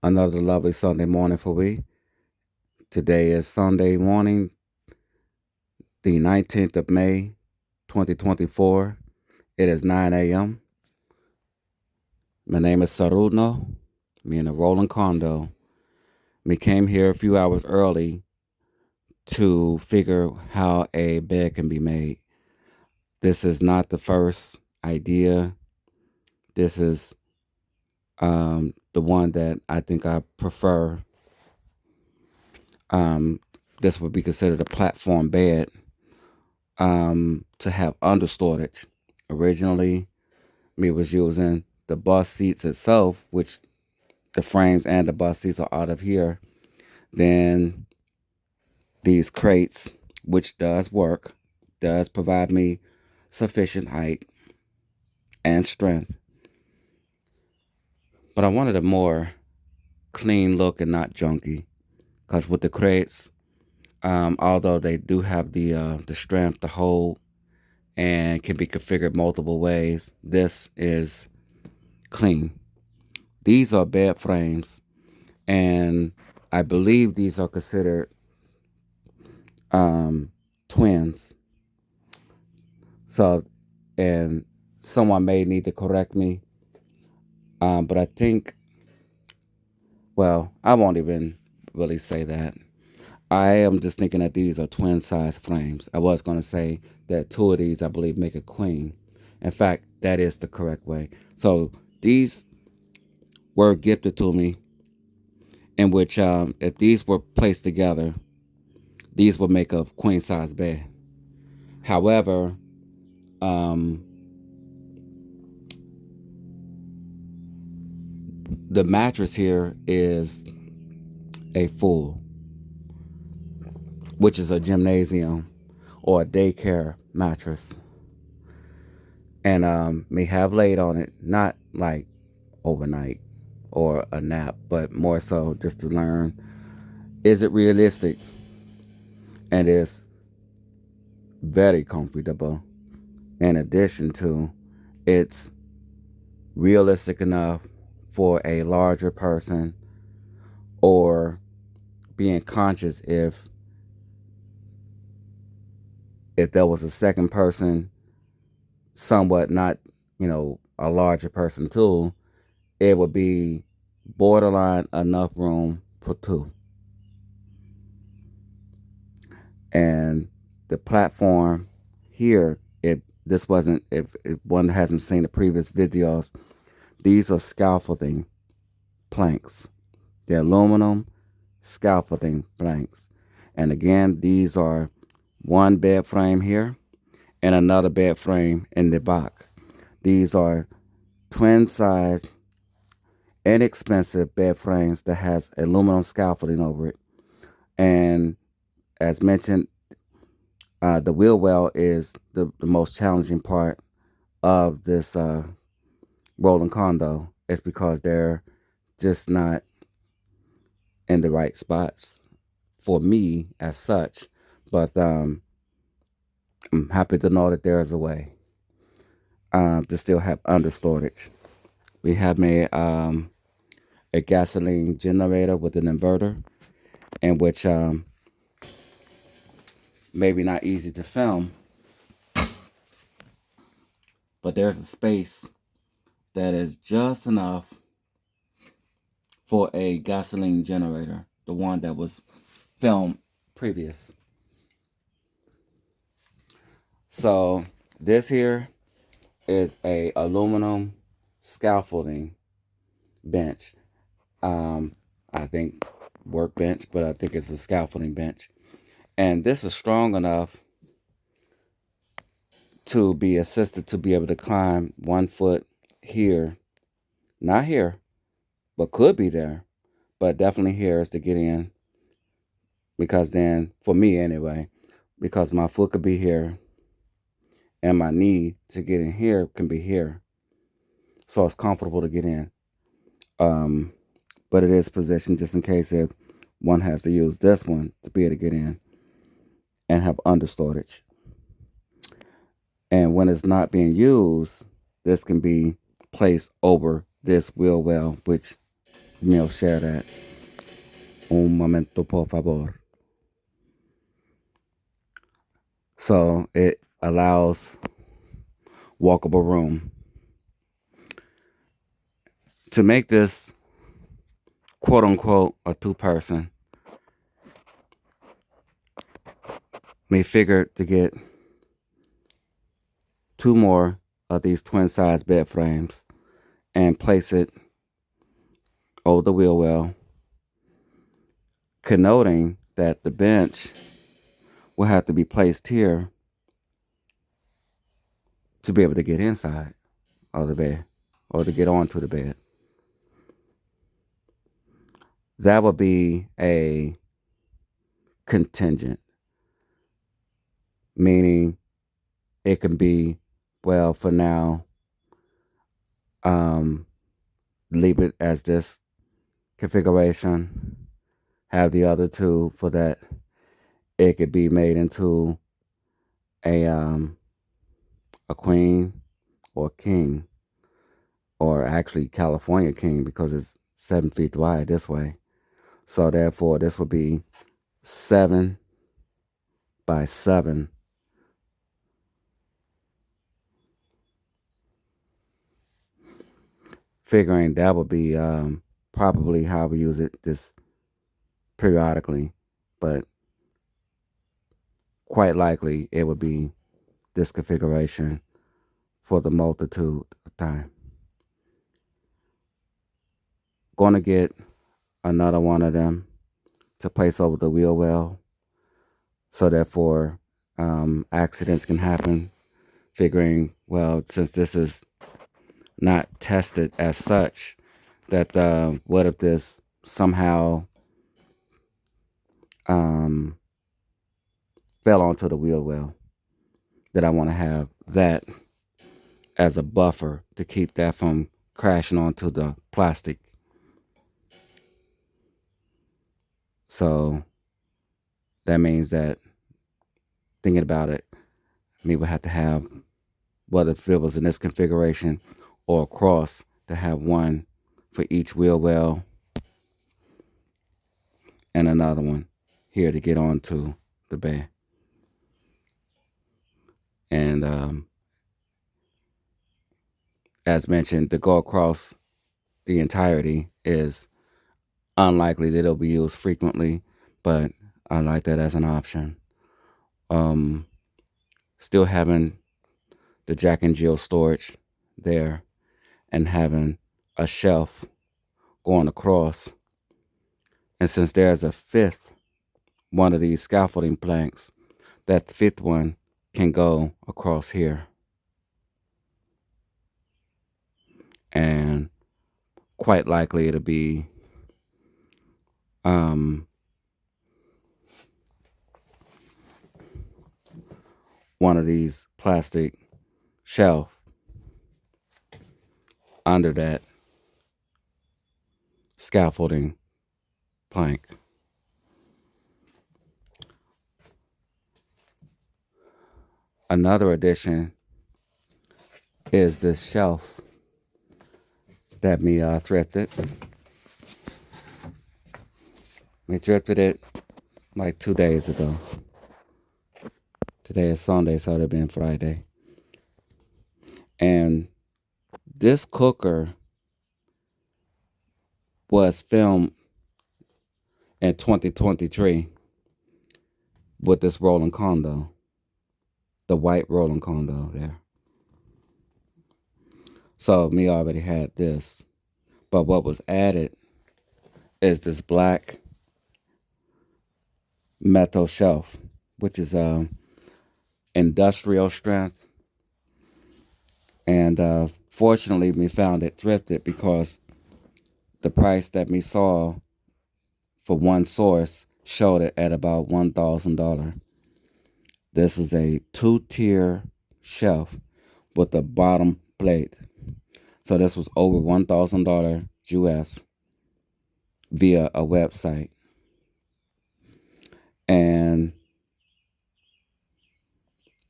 Another lovely Sunday morning for we. Today is Sunday morning, the 19th of May, 2024. It is 9 a.m. My name is Saruno. Me in a Rolling Condo. We came here a few hours early to figure how a bed can be made. This is not the first idea. This is the one that I think I prefer. This would be considered a platform bed. To have under storage. Originally, me was using the bus seats itself, which the frames and the bus seats are out of here. Then these crates, which does work, does provide me sufficient height and strength. But I wanted a more clean look and not junky, because with the crates, although they do have the strength to hold and can be configured multiple ways, this is clean. These are bed frames, and I believe these are considered twins. So, and someone may need to correct me, but I think, well, I won't even really say that. I am just thinking that these are twin size frames. I was going to say that two of these, I believe, make a queen. In fact, that is the correct way. So these were gifted to me, in which if these were placed together, these would make a queen size bed. However, the mattress here is a full, which is a gymnasium or a daycare mattress, and may have laid on it, not like overnight or a nap, but more so just to learn, is it realistic? And it's very comfortable. In addition to, it's realistic enough for a larger person, or being conscious if there was a second person, somewhat not, a larger person too, it would be borderline enough room for two. And the platform here, if one hasn't seen the previous videos, these are scaffolding planks. They're aluminum scaffolding planks. And again, these are one bed frame here and another bed frame in the back. These are twin size, inexpensive bed frames that has aluminum scaffolding over it. And as mentioned, the wheel well is the most challenging part of this rolling condo. It's because they're just not in the right spots for me as such. But I'm happy to know that there is a way to still have under storage. We have made a gasoline generator with an inverter, in which maybe not easy to film, but there's a space that is just enough for a gasoline generator, the one that was filmed previous. So this here is a aluminum scaffolding bench. I think workbench, but I think it's a scaffolding bench. And this is strong enough to be assisted to be able to climb 1 foot here, not here, but could be there, but definitely here is to get in. Because then, for me anyway, because my foot could be here and my knee to get in here can be here. So it's comfortable to get in. But it is positioned just in case if one has to use this one to be able to get in and have under storage. And when it's not being used, this can be placed over this wheel well, which We'll share that. Un momento, por favor. So it allows walkable room. To make this quote unquote a two-person, we figured to get two more of these twin-size bed frames and place it over the wheel well, connoting that the bench will have to be placed here to be able to get inside of the bed or to get onto the bed. That would be a contingent, meaning it can be, well, for now, leave it as this configuration, have the other two for that. It could be made into a queen or king, or actually California king, because it's 7 feet wide this way. So therefore, this would be 7 by 7. Figuring that would be probably how we use it just periodically, but quite likely it would be this configuration for the multitude of time. Going to get another one of them to place over the wheel well, so therefore accidents can happen. Figuring, well, since this is not tested as such, that what if this somehow fell onto the wheel well, that I want to have that as a buffer to keep that from crashing onto the plastic. So that means that, thinking about it, we would have to have, whether if it was in this configuration or across, to have one for each wheel well and another one here to get onto the bed. And as mentioned, to go across the entirety is unlikely that it'll be used frequently, but I like that as an option. Still having the Jack and Jill storage there and having a shelf going across. And since there's a fifth one of these scaffolding planks, that fifth one can go across here. And quite likely it'll be one of these plastic shelf under that scaffolding plank. Another addition is this shelf that me thrifted. We thrifted it like 2 days ago. Today is Sunday, so it'll been Friday. And this cooker was filmed in 2023 with this Rolling Condo, the white Rolling Condo there. So me already had this, but what was added is this black metal shelf, which is industrial strength. And fortunately, we found it thrifted, because the price that we saw for one source showed it at about $1,000. This is a 2-tier shelf with a bottom plate. So this was over $1,000 US via a website. And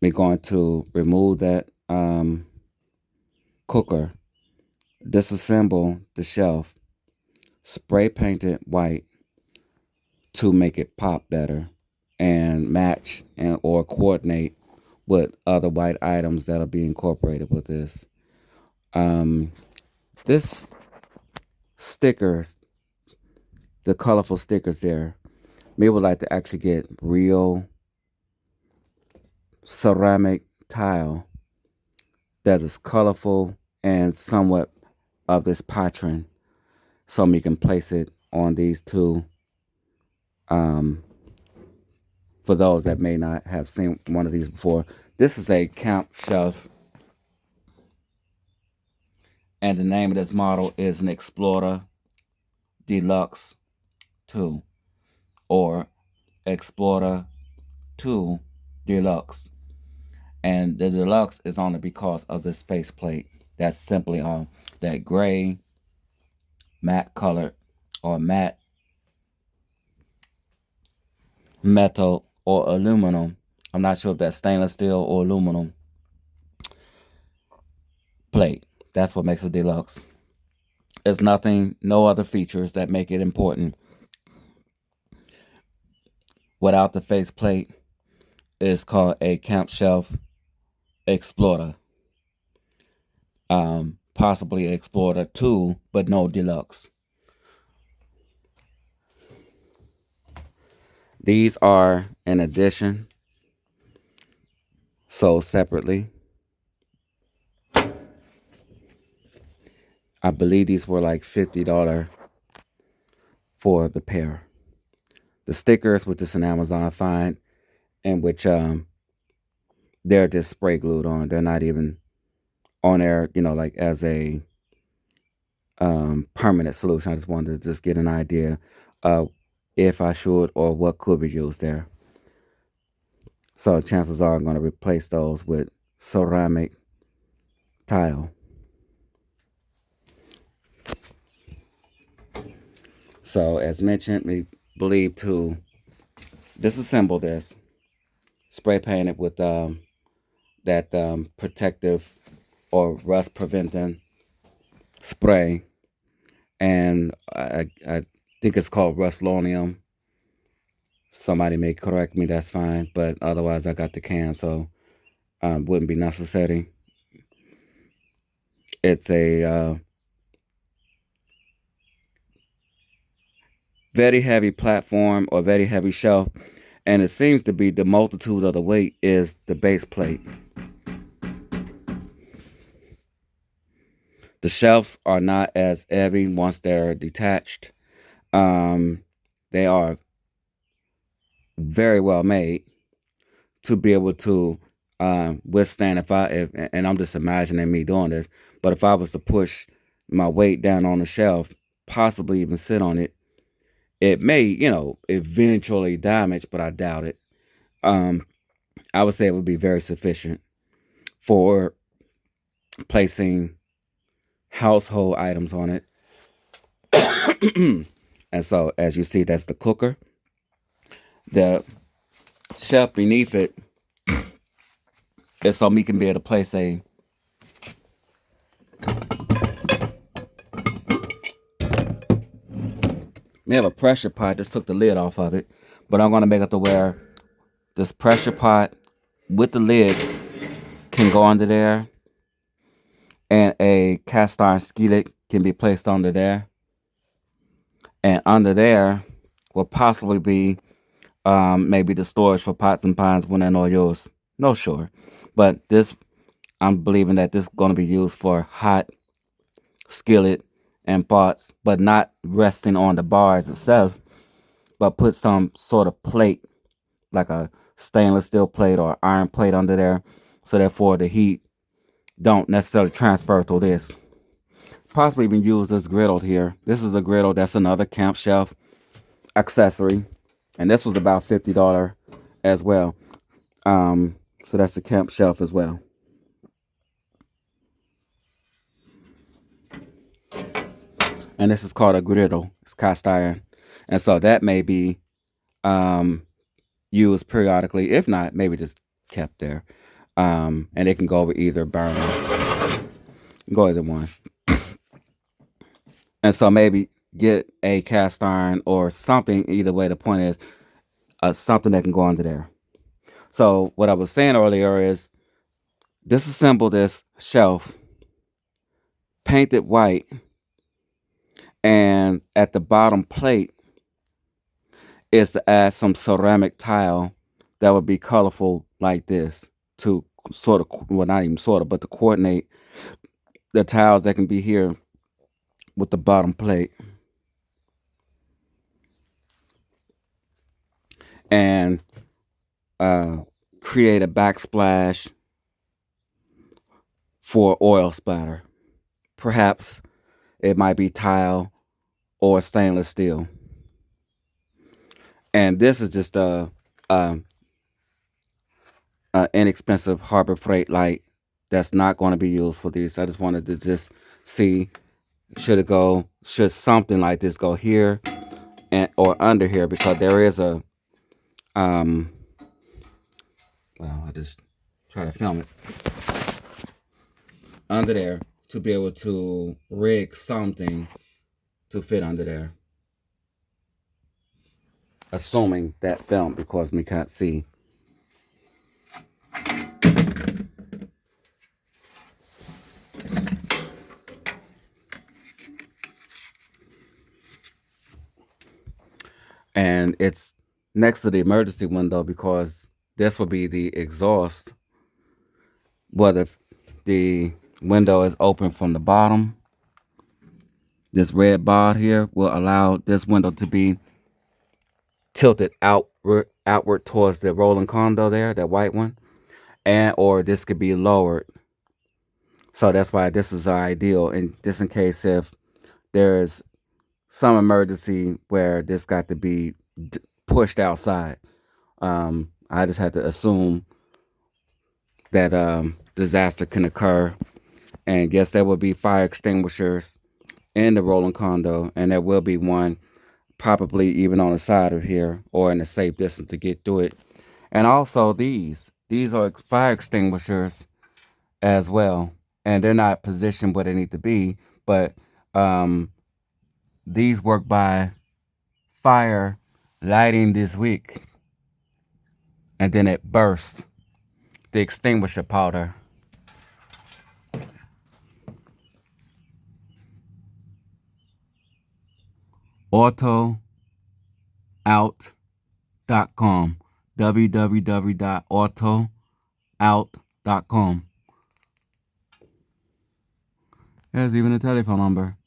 we're going to remove that cooker, disassemble the shelf, spray painted white to make it pop better and match and or coordinate with other white items that'll be incorporated with this. This stickers, the colorful stickers there, me would like to actually get real ceramic tile that is colorful and somewhat of this pattern, so we can place it on these two. For those that may not have seen one of these before, this is a camp shelf, and the name of this model is an Explorer Deluxe 2 or Explorer 2 Deluxe. And the Deluxe is only because of the space plate. That's simply on that gray, matte color, or matte metal or aluminum. I'm not sure if that's stainless steel or aluminum plate. That's what makes it deluxe. There's nothing, no other features that make it important. Without the face plate, it's called a Camp Shelf Explorer. Possibly Explorer 2, but no deluxe. These are an addition, sold separately. I believe these were like $50 for the pair. The stickers, which is an Amazon find, and which they're just spray glued on. They're not even on there, like as a permanent solution. I just wanted to just get an idea of if I should or what could be used there. So chances are I'm going to replace those with ceramic tile. So as mentioned, we believe to disassemble this, spray paint it with that protective or rust preventing spray, and I think it's called Rust-Lonium. Somebody may correct me, that's fine, but otherwise I got the can, so wouldn't be necessary. It's a very heavy platform or very heavy shelf, and it seems to be the multitude of the weight is the base plate. The shelves are not as heavy once they're detached. They are very well made to be able to withstand and I'm just imagining me doing this, but if I was to push my weight down on the shelf, possibly even sit on it, it may, eventually damage, but I doubt it. I would say it would be very sufficient for placing household items on it. And so, as you see, that's the cooker. The shelf beneath it is so we can be able to place we have a pressure pot. Just took the lid off of it, but I'm going to make it to where this pressure pot with the lid can go under there, and a cast iron skillet can be placed under there, and under there will possibly be maybe the storage for pots and pans when they're not yours. No sure, but this, I'm believing that this is going to be used for hot skillet and pots, but not resting on the bars itself, but put some sort of plate, like a stainless steel plate or iron plate under there, so therefore the heat don't necessarily transfer through this. Possibly even use this griddle here. This is a griddle. That's another camp shelf accessory, and this was about $50 as well. So that's the camp shelf as well. And this is called a griddle. It's cast iron, and so that may be used periodically. If not, maybe just kept there, and it can go over either burner. Go either one. And so maybe get a cast iron or something. Either way, the point is something that can go under there. So what I was saying earlier is disassemble this shelf, paint it white, and at the bottom plate is to add some ceramic tile that would be colorful like this to sort of, well, not even sort of, but to coordinate the tiles that can be here with the bottom plate. And create a backsplash for oil splatter. Perhaps it might be tile or stainless steel. And this is just a inexpensive Harbor Freight light that's not going to be used for these. I just wanted to just see should something like this go here and or under here, because there is a well, I just try to film it under there to be able to rig something to fit under there, assuming that film, because we can't see. And it's next to the emergency window because this will be the exhaust. Whether the window is open from the bottom, this red bar here will allow this window to be tilted outward towards the rolling condo there, that white one, and or this could be lowered. So that's why this is ideal, and just in case if there's some emergency where this got to be pushed outside. I just had to assume that disaster can occur, and guess there will be fire extinguishers in the rolling condo, and there will be one probably even on the side of here or in a safe distance to get through it. And also these are fire extinguishers as well, and they're not positioned where they need to be, but these work by fire lighting this wick, and then it bursts the extinguisher powder. AutoOut.com. www.autoout.com. There's even a telephone number.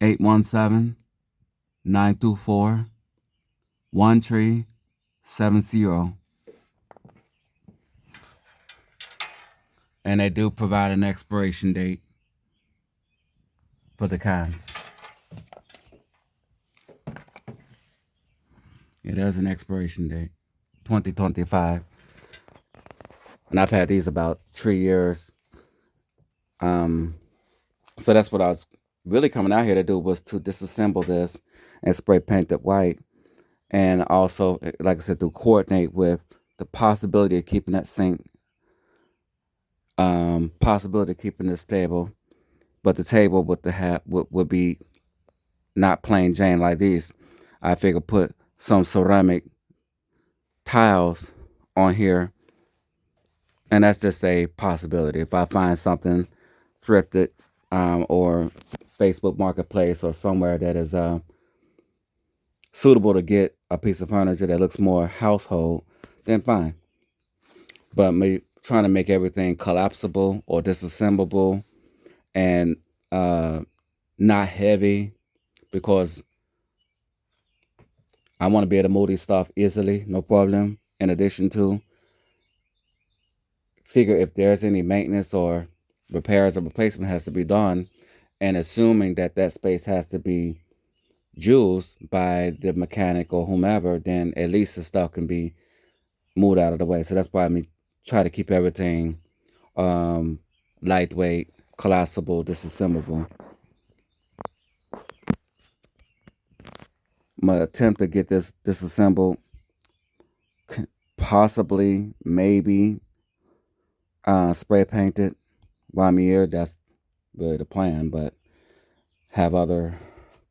817-924-1370. And they do provide an expiration date for the cans. Yeah, there's an expiration date, 2025. And I've had these about 3 years. So that's what I was really coming out here to do, was to disassemble this and spray paint it white. And also, like I said, to coordinate with the possibility of keeping that sink, possibility of keeping this table, but the table with the hat would be not plain Jane like these. I figure put some ceramic tiles on here, and that's just a possibility. If I find something thrifted or Facebook Marketplace or somewhere that is suitable to get a piece of furniture that looks more household, then fine. But me trying to make everything collapsible or disassemblable and not heavy, because I want to be able to move these stuff easily, no problem. In addition to figure if there's any maintenance or repairs or replacement has to be done, and assuming that that space has to be used by the mechanic or whomever, then at least the stuff can be moved out of the way. So that's why I try to keep everything lightweight, collapsible, disassemblable. My attempt to get this disassembled, possibly, maybe spray painted while I'm here. That's really the plan, but have other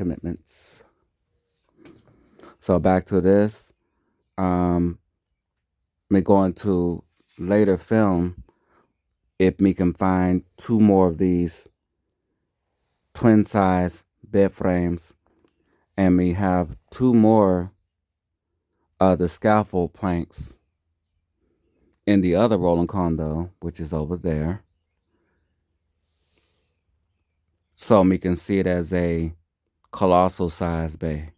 commitments. So back to this. Me going to later film if me can find 2 more of these twin size bed frames, and me have 2 more of the scaffold planks in the other rolling condo, which is over there. So me can see it as a colossal size bay.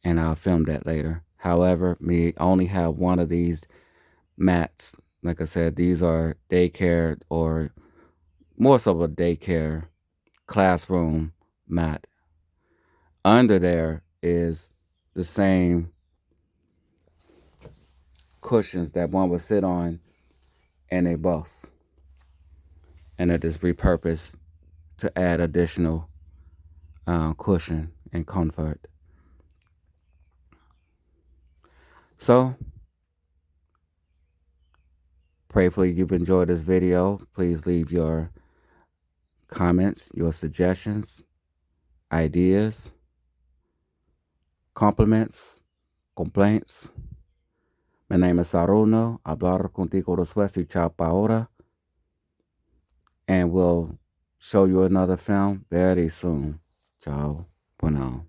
And I'll film that later. However, me only have one of these mats. Like I said, these are daycare, or more so a daycare classroom mat. Under there is the same cushions that one would sit on in a bus. And it is repurposed to add additional cushion and comfort. So, prayfully you've enjoyed this video. Please leave your comments, your suggestions, ideas, compliments, complaints. My name is Saruno. Hablar contigo después y chao pa ahora. And we'll show you another film very soon. Ciao. Bueno.